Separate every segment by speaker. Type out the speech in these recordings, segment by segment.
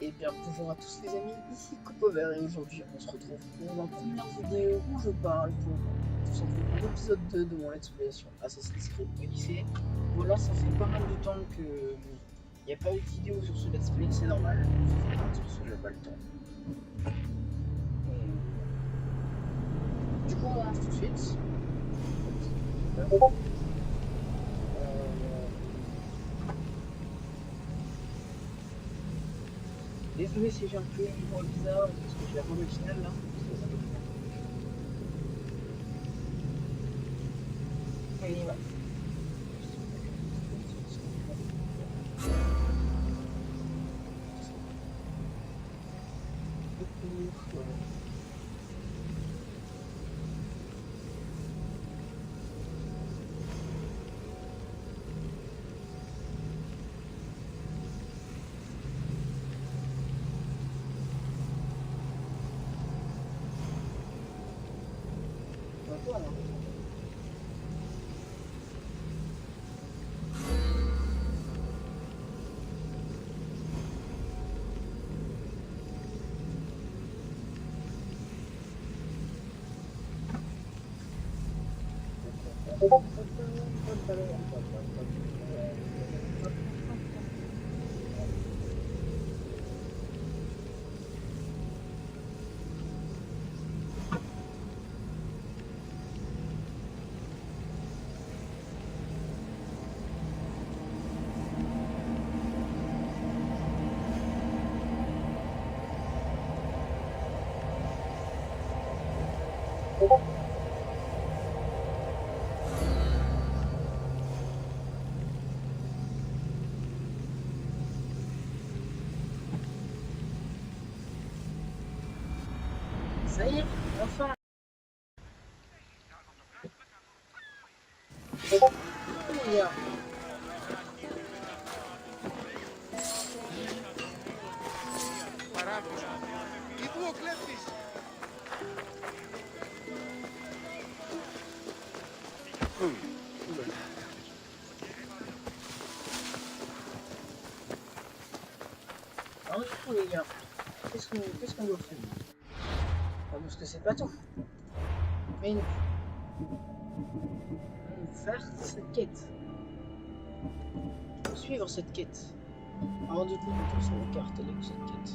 Speaker 1: Et bien bonjour à tous les amis, ici Copovert et aujourd'hui on se retrouve pour ma première vidéo où je parle pour tout simplement l'épisode 2 de mon let's play sur Assassin's Creed Odyssey. Voilà, ça fait pas mal de temps que il n'y a pas eu de vidéo sur ce let's play, c'est normal, parce que j'ai pas le temps. Du coup on lance tout de suite. Désolé si j'ai un peu une voix bizarre, parce que je vais rendre le final là. Et voilà. Voilà. Ça y est, enfin. Yeah. Alors du coup les gars, qu'est-ce qu'on doit faire? Parce que c'est pas tout. Mais nous faire cette quête. Suivre cette quête. Avant de cliquer sur la carte avec cette quête.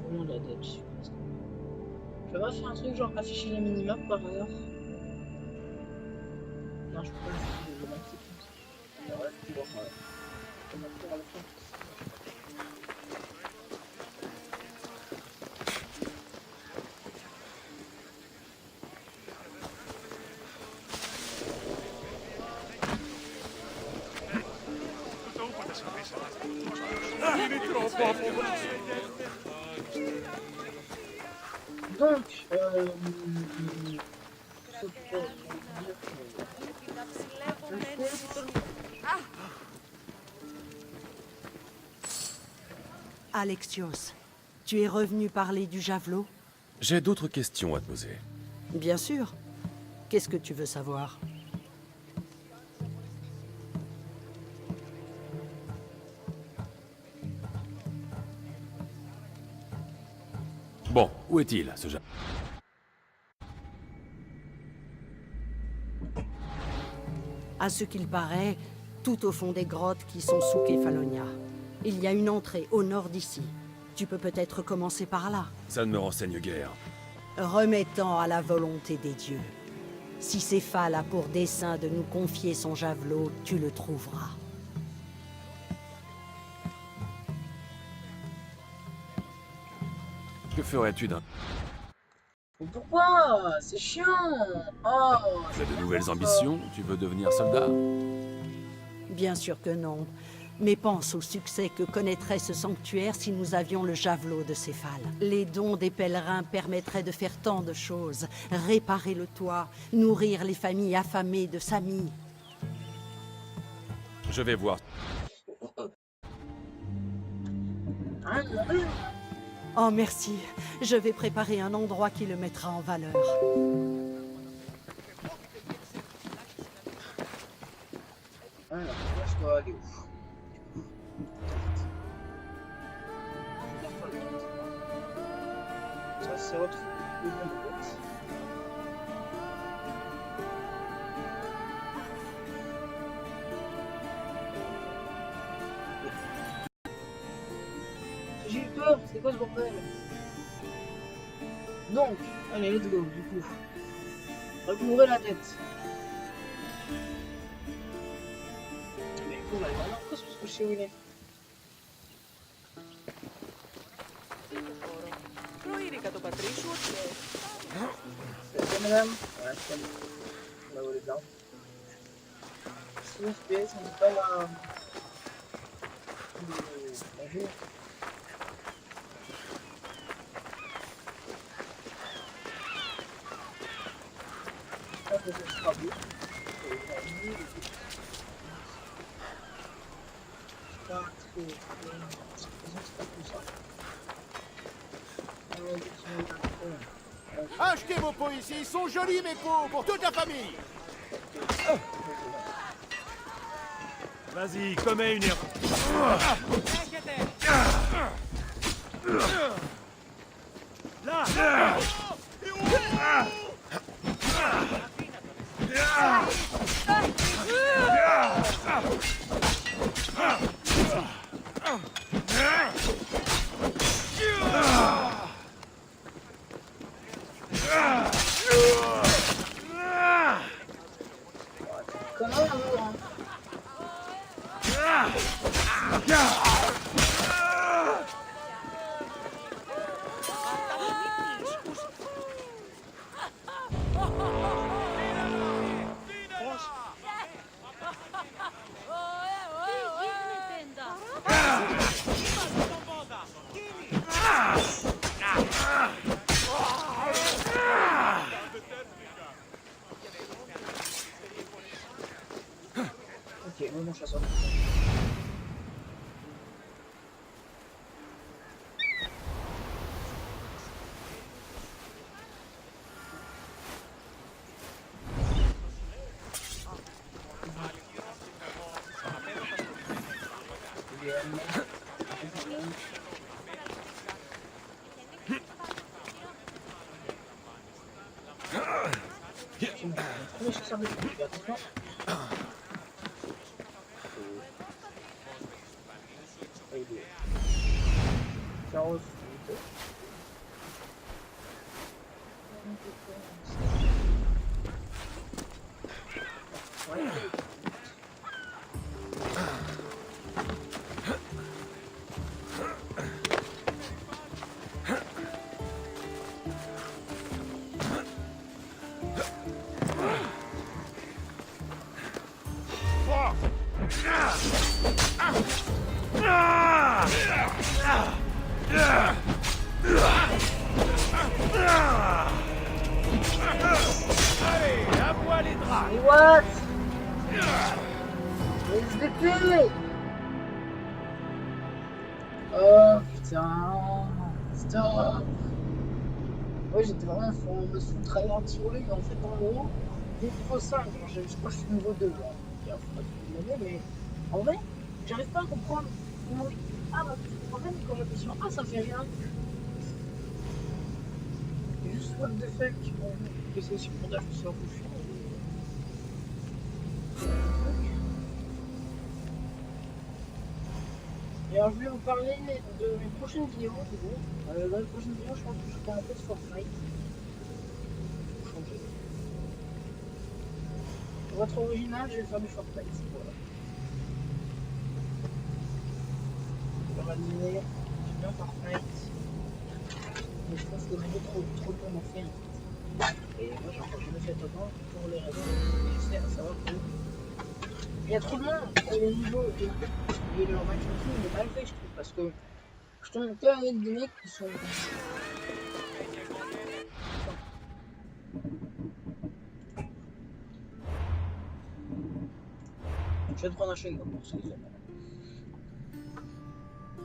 Speaker 1: Vraiment la date, je pense. Je vais pas faire un truc genre afficher la minimap par hasard. Non, je peux pas l'afficher de c'est comme ça. Alors là, je vais pouvoir faire à la fin. Donc, ce que je veux dire,
Speaker 2: Alexios, tu es revenu parler du javelot?
Speaker 3: J'ai d'autres questions à te poser.
Speaker 2: Bien sûr. Qu'est-ce que tu veux savoir?
Speaker 3: Bon, où est-il, ce javelot?
Speaker 2: À ce qu'il paraît, tout au fond des grottes qui sont sous Kefalonia. Il y a une entrée au nord d'ici. Tu peux peut-être commencer par là.
Speaker 3: Ça ne me renseigne guère.
Speaker 2: Remettant à la volonté des dieux. Si Céphale a pour dessein de nous confier son javelot, tu le trouveras.
Speaker 3: Que ferais-tu d'un...
Speaker 1: pourquoi? C'est chiant. Oh,
Speaker 3: Tu as de nouvelles ambitions? Tu veux devenir soldat?
Speaker 2: Bien sûr que non. Mais pense au succès que connaîtrait ce sanctuaire si nous avions le javelot de Céphale. Les dons des pèlerins permettraient de faire tant de choses. Réparer le toit, nourrir les familles affamées de Sami.
Speaker 3: Je vais voir.
Speaker 2: Oh merci, je vais préparer un endroit qui le mettra en valeur.
Speaker 1: Alors, là, je dois aller où? s'est retrouvé au bon moment. J'ai eu peur, c'est quoi ce bordel? Donc, allez, let's go, du coup. Recouvrez la tête. Mais du coup, on va aller voir Marcos parce que je sais où il est. Salut madame. Voilà, salut. On va voler de l'arbre. 6 FPS, on n'est pas là. Bonjour. J'espère que ce sera beau. Pas trop. C'est pas tout ça.
Speaker 4: Achetez vos pots ici, ils sont jolis mes pots, pour toute la famille.
Speaker 3: Vas-y, commets une erreur. Là.
Speaker 1: Comment on va hein? Ok, moment chasseur. Premier chasseur de divertissement. Carrosse. Ouais.
Speaker 4: Allez, à moi les draps.
Speaker 1: What? SDP! Oh putain! Stop! Ouais, j'étais vraiment en me sous tryhard sur lui, mais en fait, en gros, niveau 5, je crois que je suis niveau 2. Là. Il y a pas de demander, mais en vrai, j'arrive pas à comprendre comment. Ah, bah, en fait, quand j'appuie sur A, ça fait rien. C'est juste what the fuck. Bon, que c'est aussi pour d'acheter sur la bouche. Et alors, je vais vous parler de mes prochaines vidéos. Du coup. Dans les prochaines vidéos, je pense que je ferai un peu de Fortnite. Pour changer. Pour être original, je vais faire du Fortnite. Voilà. On va dîner. J'aime bien Fortnite. Mais je pense que j'en ai trop pour m'en faire. Et moi, j'en ai jamais fait autant pour les raisons. Je sais, à savoir que. Il y a trop de monde. Les niveaux et leur matchmaking il est mal fait, je trouve. Parce que je tombe que avec des mecs qui sont. Je vais te prendre un chewing-gum pour ceux qui aiment.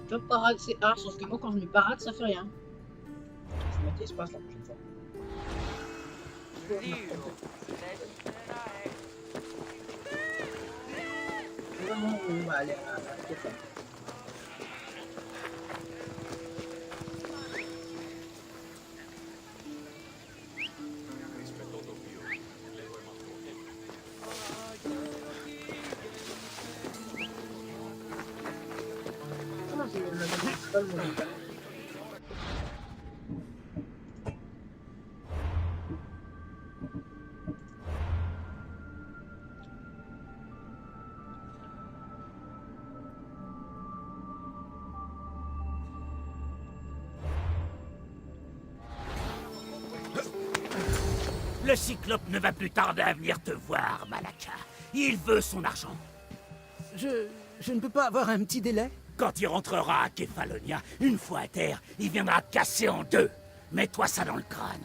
Speaker 1: Top parade c'est A, sauf que moi quand je mets parade ça fait rien. Je vais mettre espace la prochaine fois. Vraiment, on va aller à la téléphone. j'ai la dame principale, moi j'ai pas.
Speaker 5: Le Cyclope ne va plus tarder à venir te voir, Malaka. Il veut son argent.
Speaker 6: Je ne peux pas avoir un petit délai?
Speaker 5: Quand il rentrera à Kefalonia, une fois à terre, il viendra te casser en deux. Mets-toi ça dans le crâne.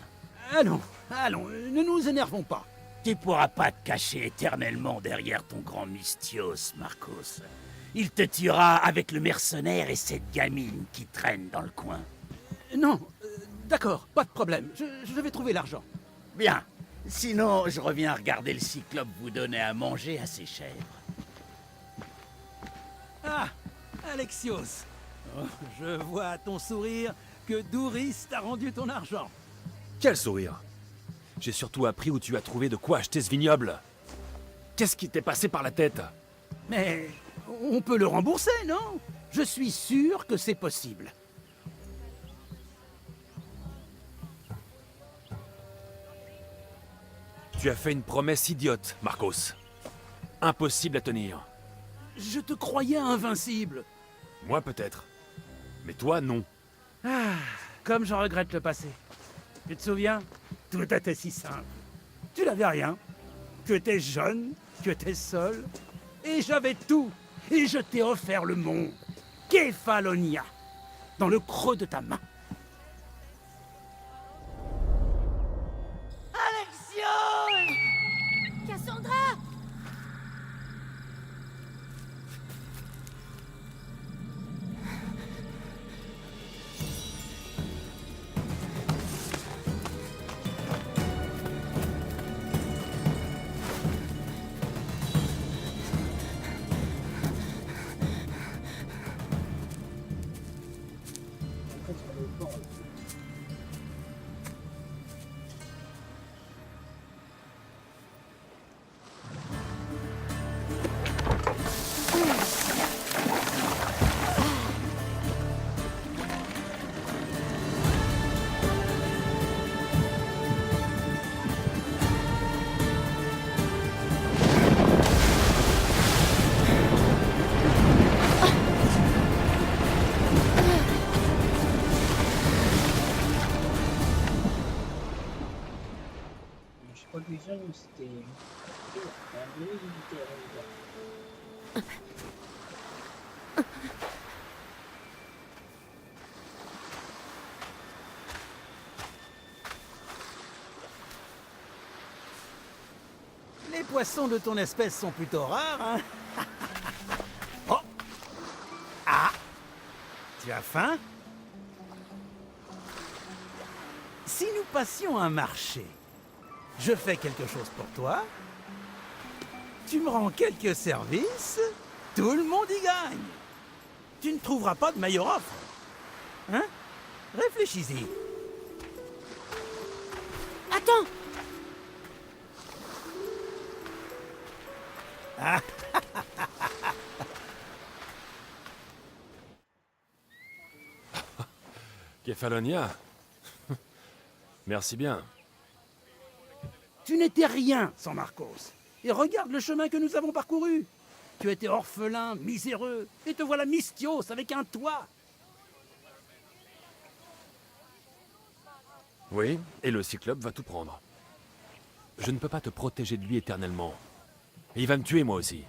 Speaker 6: Allons, allons, ne nous énervons pas.
Speaker 5: Tu pourras pas te cacher éternellement derrière ton grand Mystios, Marcos. Il te tuera avec le mercenaire et cette gamine qui traîne dans le coin.
Speaker 6: Non, d'accord, pas de problème. Je vais trouver l'argent.
Speaker 5: Bien. Sinon, je reviens regarder le Cyclope vous donner à manger à ses chèvres.
Speaker 6: Ah, Alexios. Oh, je vois à ton sourire que Douris t'a rendu ton argent.
Speaker 3: Quel sourire! J'ai surtout appris où tu as trouvé de quoi acheter ce vignoble. Qu'est-ce qui t'est passé par la tête?
Speaker 6: Mais on peut le rembourser, non? Je suis sûr que c'est possible.
Speaker 3: Tu as fait une promesse idiote, Marcos. Impossible à tenir.
Speaker 6: Je te croyais invincible.
Speaker 3: Moi peut-être. Mais toi, non.
Speaker 6: Ah, comme j'en regrette le passé. Tu te souviens? Tout était si simple. Tu n'avais rien. Tu étais jeune, tu étais seul. Et j'avais tout. Et je t'ai offert le monde. Kefalonia. Dans le creux de ta main.
Speaker 7: Cassandra!
Speaker 1: En fait, on est fort. Je sais pas que les gens, c'était. Un vrai militaire, on va dire.
Speaker 6: Les poissons de ton espèce sont plutôt rares, hein? Oh! Ah! Tu as faim? Si nous passions un marché, je fais quelque chose pour toi, tu me rends quelques services, tout le monde y gagne. Tu ne trouveras pas de meilleure offre. Hein? Réfléchis-y.
Speaker 7: Attends!
Speaker 3: Kefalonia. Merci bien.
Speaker 6: Tu n'étais rien sans Marcos. Et regarde le chemin que nous avons parcouru. Tu étais orphelin, miséreux, et te voilà Mystios avec un toit.
Speaker 3: Oui, et le Cyclope va tout prendre. Je ne peux pas te protéger de lui éternellement. Et il va me tuer moi aussi.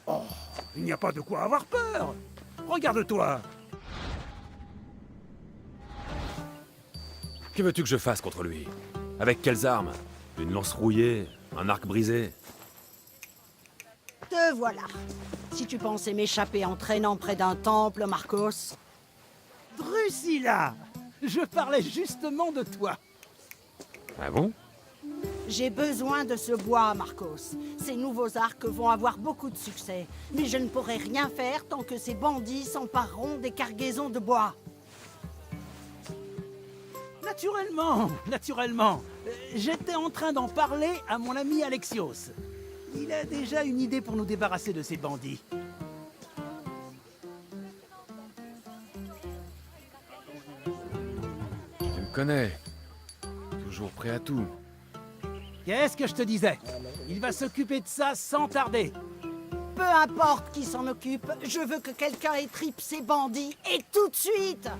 Speaker 6: Oh, il n'y a pas de quoi avoir peur. Regarde-toi.
Speaker 3: Que veux-tu que je fasse contre lui? Avec quelles armes? Une lance rouillée? Un arc brisé?
Speaker 2: Te voilà. Si tu pensais m'échapper en traînant près d'un temple, Marcos...
Speaker 6: Drusilla, je parlais justement de toi.
Speaker 3: Ah bon?
Speaker 2: J'ai besoin de ce bois, Marcos. Ces nouveaux arcs vont avoir beaucoup de succès. Mais je ne pourrai rien faire tant que ces bandits s'empareront des cargaisons de bois.
Speaker 6: Naturellement, naturellement. J'étais en train d'en parler à mon ami Alexios. Il a déjà une idée pour nous débarrasser de ces bandits.
Speaker 3: connais. Toujours prêt à tout.
Speaker 6: Qu'est-ce que je te disais? Il va s'occuper de ça sans tarder.
Speaker 2: Peu importe qui s'en occupe, je veux que quelqu'un étripe ces bandits, et tout de suite!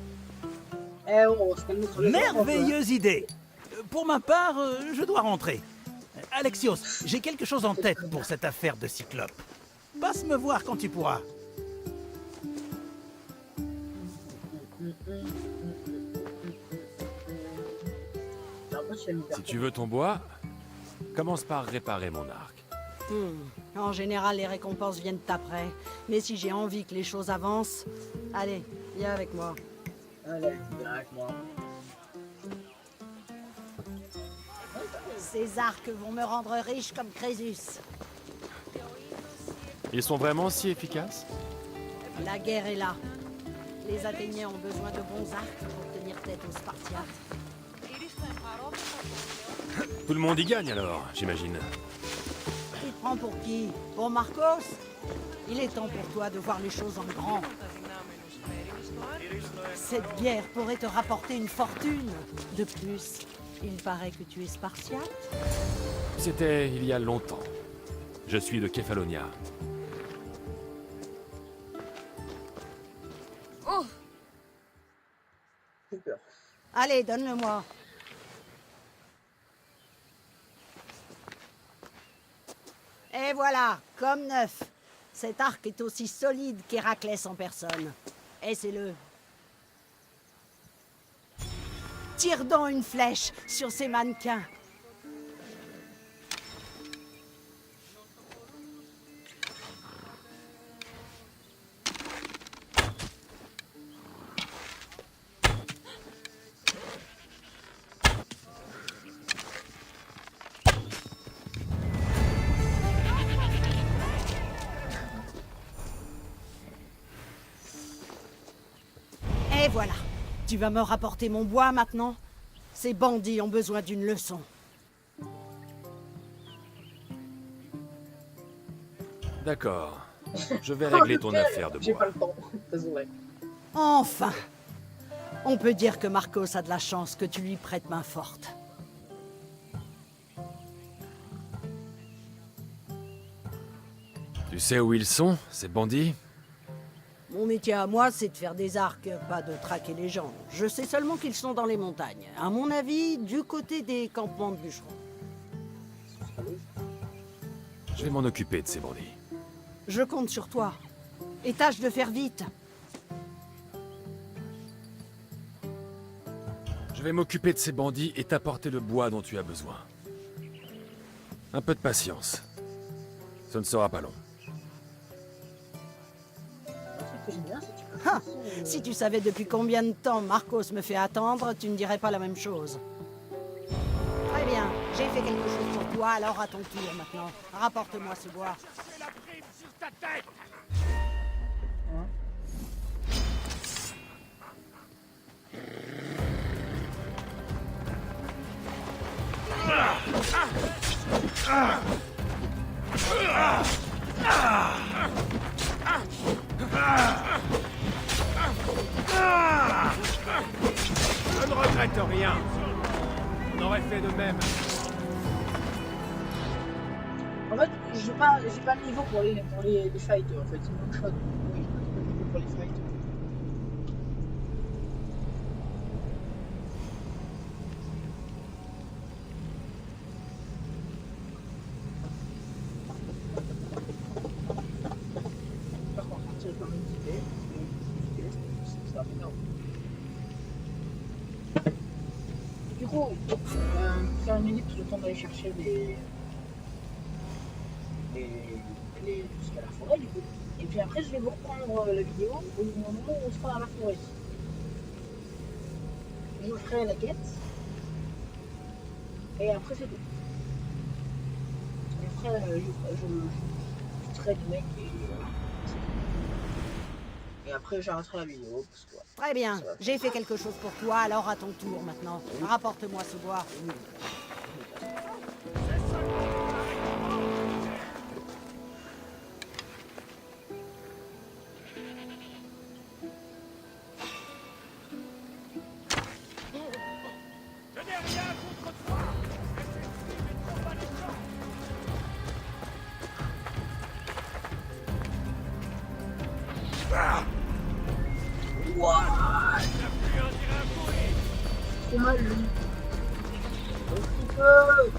Speaker 1: Eh oh, c'est pas notre
Speaker 6: Merveilleuse idée. Pour ma part, je dois rentrer. Alexios, j'ai quelque chose en tête pour cette affaire de Cyclope. Passe me voir quand tu pourras.
Speaker 3: Si tu veux ton bois, commence par réparer mon arc.
Speaker 2: En général, les récompenses viennent après. Mais si j'ai envie que les choses avancent, allez, viens avec moi.
Speaker 1: Allez, viens avec moi.
Speaker 2: Ces arcs vont me rendre riche comme Crésus.
Speaker 3: Ils sont vraiment si efficaces?
Speaker 2: La guerre est là. Les Athéniens ont besoin de bons arcs pour tenir tête aux Spartiates.
Speaker 3: Tout le monde y gagne alors, j'imagine.
Speaker 2: Tu te prends pour qui? Pour Marcos? Il est temps pour toi de voir les choses en grand. Cette guerre pourrait te rapporter une fortune. De plus, il paraît que tu es Spartiate.
Speaker 3: C'était il y a longtemps. Je suis de Kefalonia.
Speaker 1: J'ai peur.
Speaker 2: Allez, donne-le-moi. Et voilà, comme neuf. Cet arc est aussi solide qu'Héraclès en personne. Essaie-le. Tire donc une flèche sur ces mannequins. Et voilà. Tu vas me rapporter mon bois maintenant? Ces bandits ont besoin d'une leçon.
Speaker 3: D'accord. Je vais régler ton affaire de
Speaker 1: J'ai pas
Speaker 3: bois.
Speaker 1: le temps. Désolé.
Speaker 2: Enfin! On peut dire que Marcos a de la chance que tu lui prêtes main forte.
Speaker 3: Tu sais où ils sont, ces bandits?
Speaker 2: Mon métier à moi, c'est de faire des arcs, pas de traquer les gens. Je sais seulement qu'ils sont dans les montagnes. À mon avis, du côté des campements de bûcherons.
Speaker 3: Je vais m'en occuper de ces bandits.
Speaker 2: Je compte sur toi. Et tâche de faire vite.
Speaker 3: Je vais m'occuper de ces bandits et t'apporter le bois dont tu as besoin. Un peu de patience. Ce ne sera pas long.
Speaker 1: Ce que j'aime bien, c'est que tu peux
Speaker 2: Ah,
Speaker 1: faire ça,
Speaker 2: si tu savais depuis combien de temps Marcos me fait attendre, tu ne dirais pas la même chose. Très bien, j'ai fait quelque chose pour toi, alors à ton tour maintenant. Rapporte-moi ce bois.
Speaker 4: Fais la prime sur ta tête.
Speaker 3: Je ne regrette rien. On aurait fait de même.
Speaker 1: En fait, j'ai pas le niveau pour les fights en fait. C'est une shot. Oui, j'ai pas le niveau pour les fights. Par contre, tirer par une idée, ça m'énerve. Du coup, faire une minute le temps d'aller chercher jusqu'à la forêt du coup. Et puis après je vais vous reprendre la vidéo au moment où on sera à la forêt. Je vous ferai la quête. Et après c'est tout. Et après je serai du mec et après j'arrêterai la vidéo parce que ouais.
Speaker 2: Très bien, j'ai fait quelque chose pour toi, alors à ton tour maintenant. Rapporte-moi ce bois.
Speaker 1: What? Trop mal, lui. Oh, feu.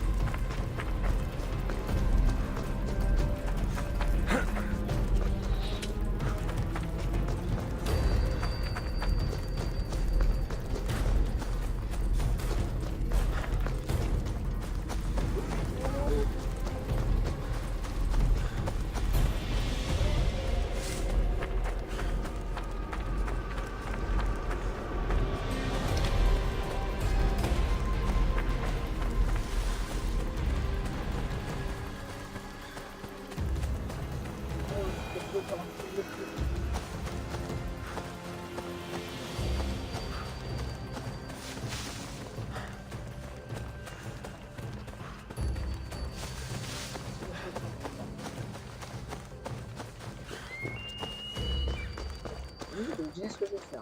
Speaker 1: Donc, je sais ce que je vais faire.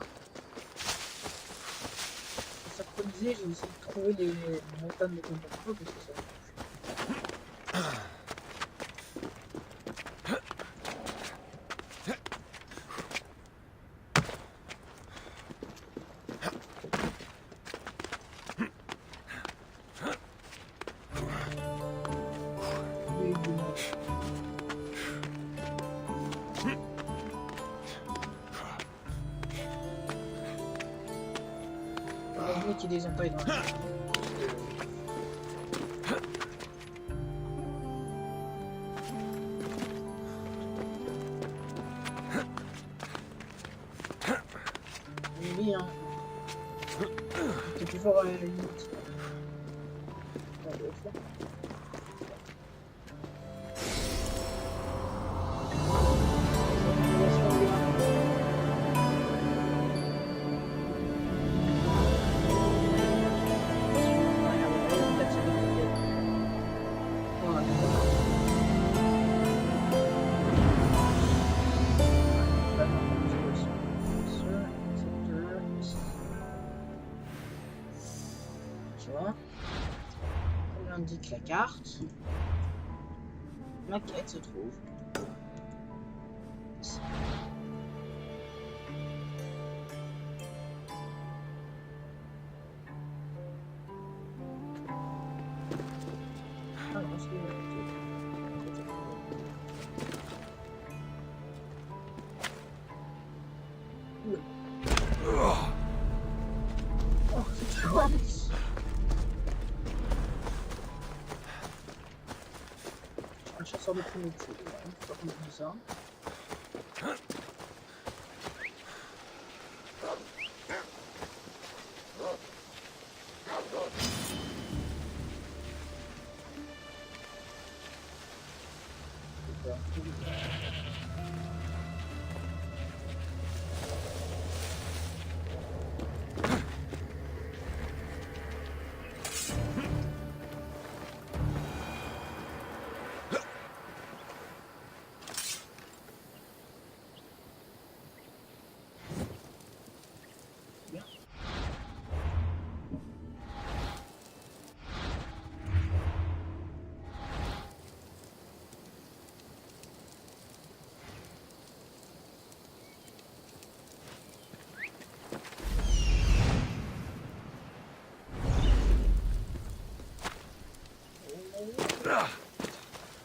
Speaker 1: Pour synchroniser, j'ai essayé de trouver les montagnes de contrôle parce que ça. Qui des empailles dans la... Oui, hein. T'es toujours à la limite. Comme l'indique la carte, ma quête se trouve ici. Ah non, c'est un chasseur de primitifs, faut pas qu'on oublie ça.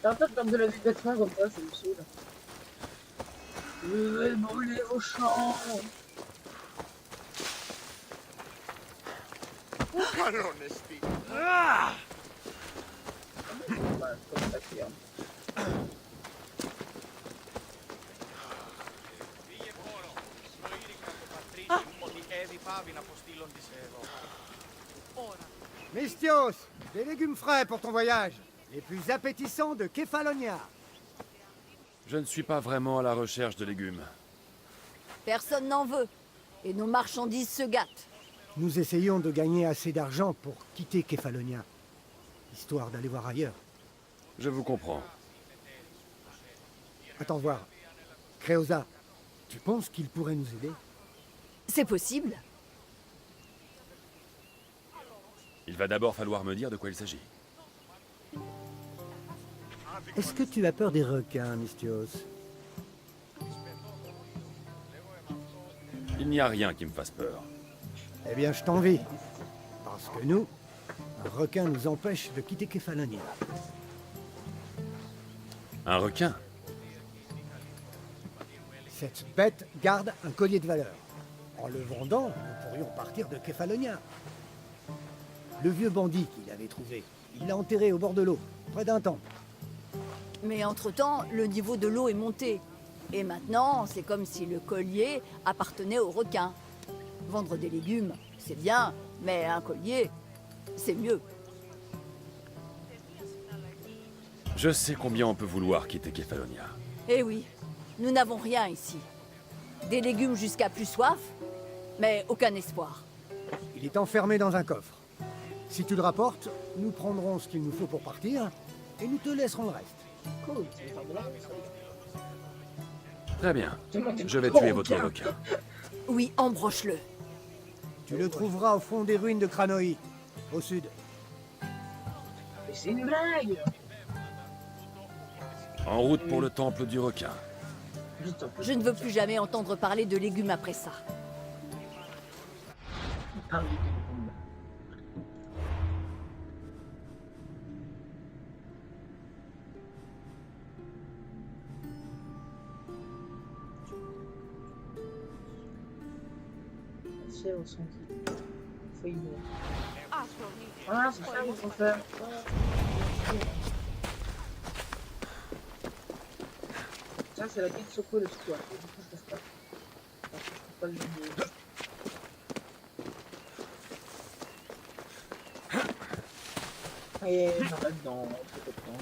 Speaker 1: T'as un peu de perdre de la vie bêtement comme ça, ça me saoule. Je vais brûler vos champs.
Speaker 4: Ah!
Speaker 1: Voilà, comme ça qui
Speaker 8: Mystios, des légumes frais pour ton voyage. Les plus appétissants de Kefalonia.
Speaker 3: Je ne suis pas vraiment à la recherche de légumes.
Speaker 7: Personne n'en veut. Et nos marchandises se gâtent.
Speaker 8: Nous essayons de gagner assez d'argent pour quitter Kefalonia, histoire d'aller voir ailleurs.
Speaker 3: Je vous comprends.
Speaker 8: Attends voir. Créosa, tu penses qu'il pourrait nous aider?
Speaker 7: C'est possible.
Speaker 3: Il va d'abord falloir me dire de quoi il s'agit.
Speaker 8: Est-ce que tu as peur des requins, Mystios?
Speaker 3: Il n'y a rien qui me fasse peur.
Speaker 8: Eh bien, je t'envie. Parce que nous, un requin nous empêche de quitter Kefalonia.
Speaker 3: Un requin?
Speaker 8: Cette bête garde un collier de valeur. En le vendant, nous pourrions partir de Kefalonia. Le vieux bandit qui l'avait trouvé, il l'a enterré au bord de l'eau, près d'un temple.
Speaker 7: Mais entre-temps, le niveau de l'eau est monté. Et maintenant, c'est comme si le collier appartenait au requin. Vendre des légumes, c'est bien, mais un collier, c'est mieux.
Speaker 3: Je sais combien on peut vouloir quitter Kefalonia.
Speaker 7: Eh oui, nous n'avons rien ici. Des légumes jusqu'à plus soif, mais aucun espoir.
Speaker 8: Il est enfermé dans un coffre. Si tu le rapportes, nous prendrons ce qu'il nous faut pour partir, et nous te laisserons le reste.
Speaker 1: Cool, tu veux faire de l'argent, ça.
Speaker 3: Très bien. Je vais
Speaker 1: Oh,
Speaker 3: tuer votre
Speaker 1: tiens.
Speaker 3: requin.
Speaker 7: Oui, embroche-le.
Speaker 8: Tu le trouveras au fond des ruines de Kranoi, au sud.
Speaker 1: Mais c'est une blague.
Speaker 3: En route pour le temple du requin.
Speaker 1: Juste un peu.
Speaker 7: Je ne veux plus jamais entendre parler de légumes après ça.
Speaker 1: Ah oui. Ciel au son qui. Faut y voir. Ah, c'est ça qu'il faut faire. Ça, c'est la petite Soko de squat. Du coup, je peux pas. Parce que je peux pas le jouer. Et j'arrête dans peu de temps.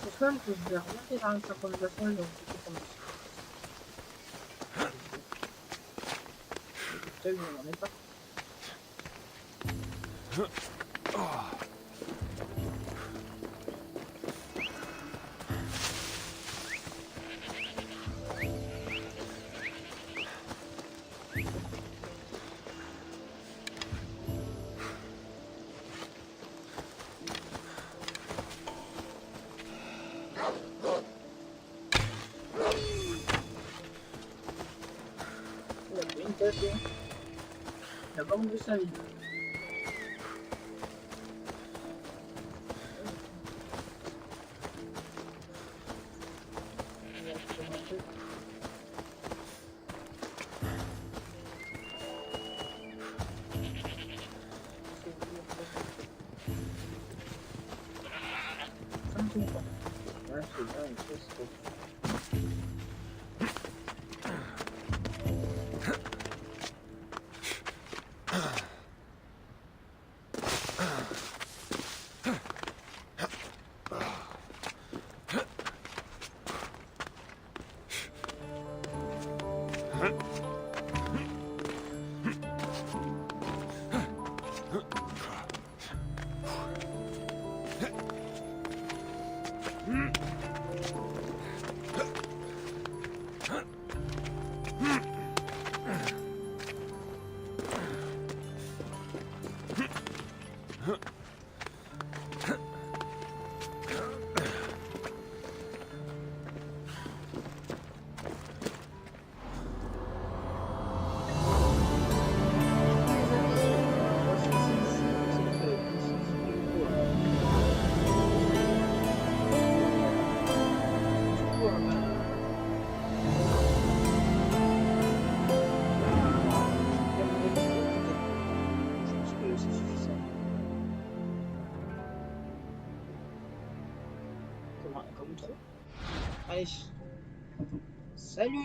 Speaker 1: Je pense même que je vais remonter vers une synchronisation et donc je peux prendre dessus. Je n'en ai pas. Il a pris une tête, hein. La banque de sa vie. Ouais, c'est bien, une chose, c'est comme trop. Allez. Salut!